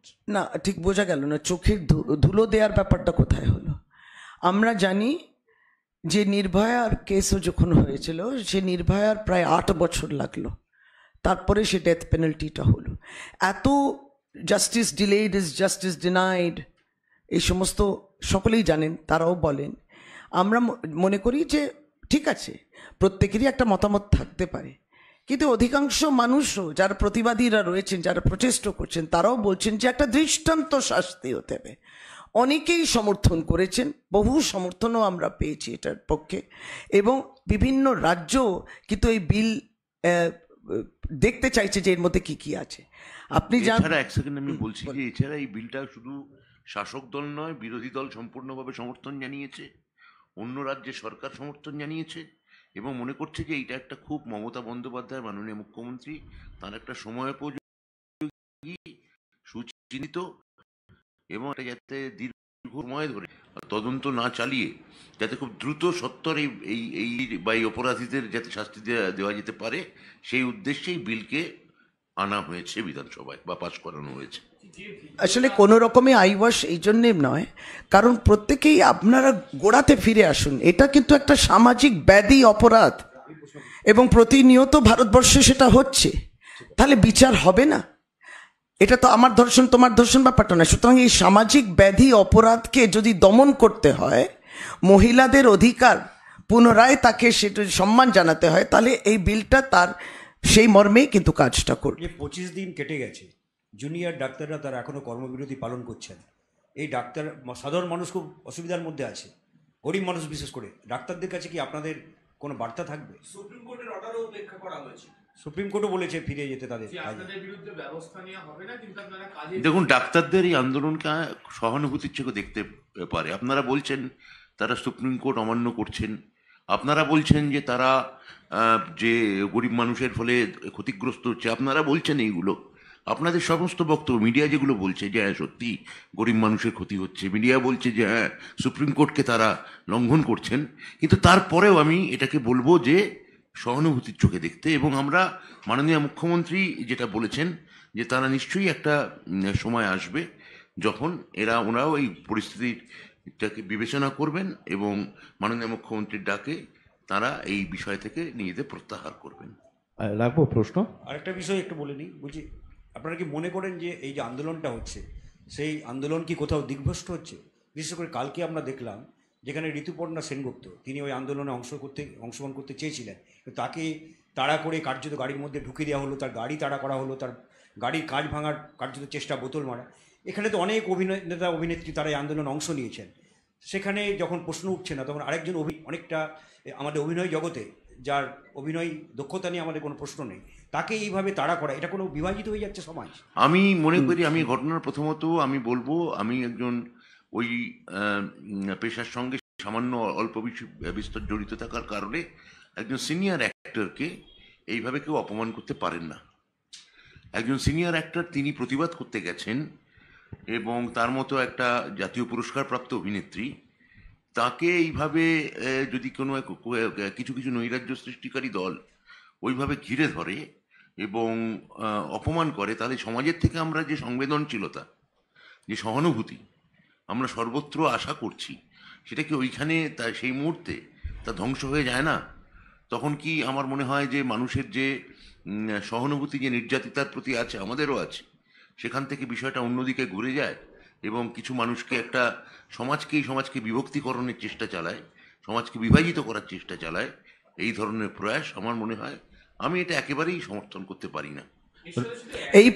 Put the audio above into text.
হচ্ছে না, ঠিক বোঝা গেল না। চোখের ধুলো দেওয়ার ব্যাপারটা কোথায় হলো? আমরা জানি যে নির্ভয়ার কেসও যখন হয়েছিল, সে নির্ভয়ার প্রায় 8 বছর লাগলো, তারপরে সে ডেথ পেনাল্টিটা হলো। এত justice delayed is justice denied, এই সমস্ত সকলেই জানেন, তারাও বলেন। আমরা মনে করি যে ঠিক আছে, প্রত্যেকেরই একটা মতামত থাকতে পারে, কিন্তু অধিকাংশ মানুষও যারা প্রতিবাদীরা রয়েছেন, যারা প্রচেষ্টা করছেন, তারাও বলছেন যে একটা দৃষ্টান্ত শাস্তি হতে হবে। অনেকেই সমর্থন করেছেন, বহু সমর্থনও আমরা পেয়েছি এটার পক্ষে, এবং বিভিন্ন রাজ্য কিন্তু এই বিল দেখতে চাইছে যে এর মধ্যে কি কি আছে। আপনি এছাড়া এক সেকেন্ড আমি বলছি যে এছাড়া এই বিলটা শুধু শাসক দল নয়, বিরোধী দল সম্পূর্ণভাবে সমর্থন জানিয়েছে, অন্য রাজ্যের সরকার সমর্থন জানিয়েছে, এবং মনে করছে যে এইটা একটা খুব মমতা বন্দ্যোপাধ্যায় মাননীয় মুখ্যমন্ত্রী তার একটা সময়োপযোগী, সুচিন্তিত, এবং এটা যাতে দীর্ঘ সময় ধরে তদন্ত না চালিয়ে যাতে খুব দ্রুত সত্তর এই বা এই অপরাধীদের যাতে শাস্তি দেওয়া যেতে পারে, সেই উদ্দেশ্যেই বিলকে আনা হয়েছে বিধানসভায় বা পাস করানো হয়েছে। আসলে কোনো রকমে আইওয়াশ এই জন্যে নয়, কারণ প্রত্যেকেই আপনারা গোড়াতে ফিরে আসুন। এটা কিন্তু একটা সামাজিক ব্যাধি, অপরাধ, এবং প্রতিনিয়ত ভারতবর্ষে সেটা হচ্ছে। তাহলে বিচার হবে না? এটা তো আমার ধর্ষণ তোমার ধর্ষণ ব্যাপারটা নয়। সুতরাং এই সামাজিক ব্যাধি অপরাধকে যদি দমন করতে হয়, মহিলাদের অধিকার পুনরায় তাকে সেটা সম্মান জানাতে হয়, তাহলে এই বিলটা তার সেই মর্মেই কিন্তু কাজটা করবে। 25 দিন কেটে গেছে, জুনিয়র ডাক্তাররা তারা এখনও কর্মবিরতি পালন করছেন। এই ডাক্তার, সাধারণ মানুষ খুব অসুবিধার মধ্যে আছে, গরিব মানুষ বিশেষ করে। ডাক্তারদের কাছে কি আপনাদের কোনো বার্তা থাকবে? সুপ্রিম কোর্টের অর্ডারও উপেক্ষা করা হয়েছে, সুপ্রিম কোর্টও বলেছে ফিরে যেতে তাদের। বিরুদ্ধে ব্যবস্থা নেওয়া হবে না, কিন্তু আপনারা কাজে দেখুন, ডাক্তারদের এই আন্দোলনকে সহানুভূতির চোখে দেখতে পারে। আপনারা বলছেন তারা সুপ্রিম কোর্ট অমান্য করছেন, আপনারা বলছেন যে তারা যে গরিব মানুষের ফলে ক্ষতিগ্রস্ত হচ্ছে, আপনারা বলছেন এইগুলো। আপনাদের সমস্ত বক্তব্য, মিডিয়া যেগুলো বলছে যে হ্যাঁ সত্যি গরিব মানুষের ক্ষতি হচ্ছে, মিডিয়া বলছে যে হ্যাঁ সুপ্রিম কোর্টকে তারা লঙ্ঘন করছেন, কিন্তু তারপরেও আমি এটাকে বলবো যে সহানুভূতির চোখে দেখতে। এবং আমরা মাননীয় মুখ্যমন্ত্রী যেটা বলেছেন যে তারা নিশ্চয়ই একটা সময় আসবে যখন ওনারাও এই পরিস্থিতিটাকে বিবেচনা করবেন এবং মাননীয় মুখ্যমন্ত্রীর ডাকে তারা এই বিষয় থেকে নিজেদের প্রত্যাহার করবেন। রাখবো প্রশ্ন। আরেকটা বিষয় একটু বলে নিই, বলছি আপনারা কি মনে করেন যে এই যে আন্দোলনটা হচ্ছে, সেই আন্দোলন কি কোথাও দিগ্ভ্রষ্ট হচ্ছে? বিশেষ করে কালকে আমরা দেখলাম যেখানে ঋতুপর্ণা সেনগুপ্ত, তিনি ওই আন্দোলনে অংশগ্রহণ করতে চেয়েছিলেন, তাকে তাড়া করে কার্যত গাড়ির মধ্যে ঢুকিয়ে দেওয়া হলো, তার গাড়ি তাড়া করা হলো, তার গাড়ির কাঁচ ভাঙার কার্যত চেষ্টা, বোতল মারা। এখানে তো অনেক অভিনেতা অভিনেত্রী তারা এই আন্দোলনে অংশ নিয়েছেন। সেখানে যখন প্রশ্ন উঠছে না, তখন আরেকজন অনেকটা আমাদের অভিনয় জগতে, যার অভিনয় দক্ষতা নিয়ে আমাদের কোনো প্রশ্ন নেই, তাকে এইভাবে তাড়া করা, এটা কোনো বিভাজিত হয়ে যাচ্ছে সমাজ। আমি মনে করি, আমি ঘটনার প্রথমত আমি বলবো, আমি একজন ওই পেশার সঙ্গে সামান্য অল্প বিস্তর জড়িত থাকার কারণে একজন সিনিয়র অ্যাক্টরকে এইভাবে কেউ অপমান করতে পারেন না। একজন সিনিয়র অ্যাক্টর, তিনি প্রতিবাদ করতে গেছেন, এবং তার মতো একটা জাতীয় পুরস্কার প্রাপ্ত অভিনেত্রী, তাকে এইভাবে যদি কোনো কিছু কিছু নৈরাজ্য সৃষ্টিকারী দল ওইভাবে ঘিরে ধরে এবং অপমান করে, তাহলে সমাজের থেকে আমরা যে সংবেদনশীলতা, যে সহানুভূতি আমরা সর্বত্র আশা করছি, সেটা কি ওইখানে সেই মুহূর্তে তা ধ্বংস হয়ে যায় না? তখন কি আমার মনে হয় যে মানুষের যে সহানুভূতি, যে নির্যাতিতার প্রতি আছে, আমাদেরও আছে, সেখান থেকে বিষয়টা অন্যদিকে ঘুরে যায় এবং কিছু মানুষকে একটা সমাজকে বিভক্তিকরণের চেষ্টা চালায়, সমাজকে বিভাজিত করার চেষ্টা চালায়। এই ধরনের প্রয়াস আমার মনে হয়, আমি এটা একেবারেই সমর্থন করতে পারি না। এই